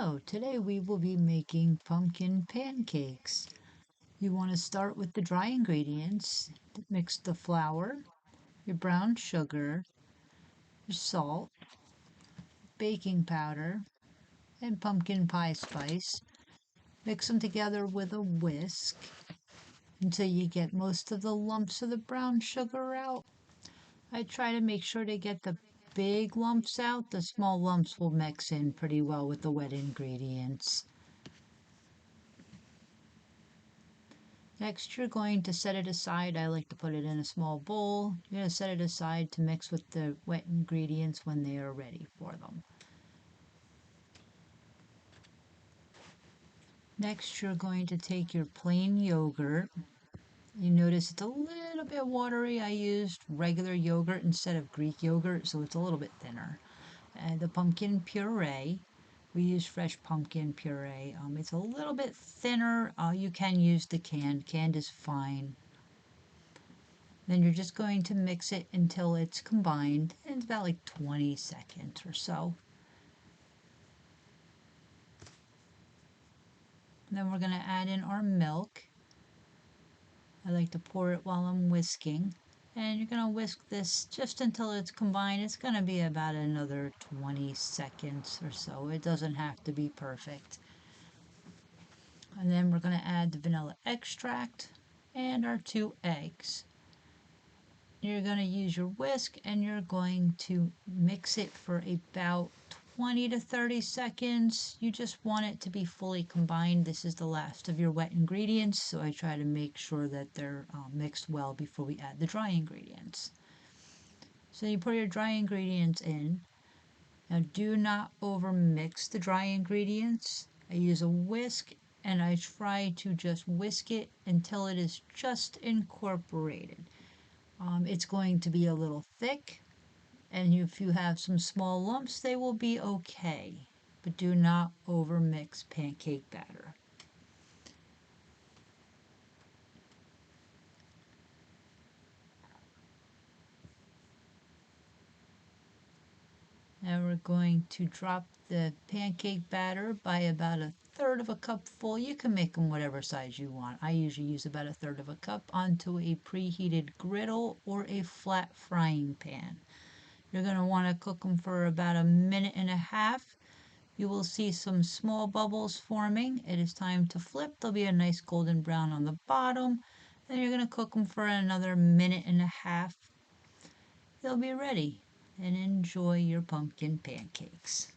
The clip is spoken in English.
Hello, today we will be making pumpkin pancakes. You want to start with the dry ingredients. Mix the flour, your brown sugar, your salt, baking powder, and pumpkin pie spice. Mix them together with a whisk until you get most of the lumps of the brown sugar out. I try to make sure to get the big lumps out. The small lumps will mix in pretty well with the wet ingredients. Next, you're going to set it aside. I like to put it in a small bowl. You're going to set it aside to mix with the wet ingredients when they are ready for them. Next, you're going to take your plain yogurt. You notice it's a little bit watery. I used regular yogurt instead of Greek yogurt, so it's a little bit thinner. The pumpkin puree. We use fresh pumpkin puree. It's a little bit thinner. You can use the canned. Canned is fine. Then you're just going to mix it until it's combined. It's about like 20 seconds or so. Then we're going to add in our milk. I like to pour it while I'm whisking. And you're going to whisk this just until it's combined. It's going to be about another 20 seconds or so. It doesn't have to be perfect. And then we're going to add the vanilla extract and our 2 eggs. You're going to use your whisk and you're going to mix it for about 20 to 30 seconds. You just want it to be fully combined. This is the last of your wet ingredients, so I try to make sure that they're mixed well before we add the dry ingredients. So you put your dry ingredients in. Now do not over mix the dry ingredients. I use a whisk and I try to just whisk it until it is just incorporated. It's going to be a little thick, and if you have some small lumps, they will be okay, but do not over mix pancake batter. Now we're going to drop the pancake batter by about 1/3 of a cup full. You can make them whatever size you want. I usually use about 1/3 of a cup onto a preheated griddle or a flat frying pan. You're going to want to cook them for about 1.5 minutes. You will see some small bubbles forming. It is time to flip. There'll be a nice golden brown on the bottom. Then you're going to cook them for another 1.5 minutes. They'll be ready. And enjoy your pumpkin pancakes.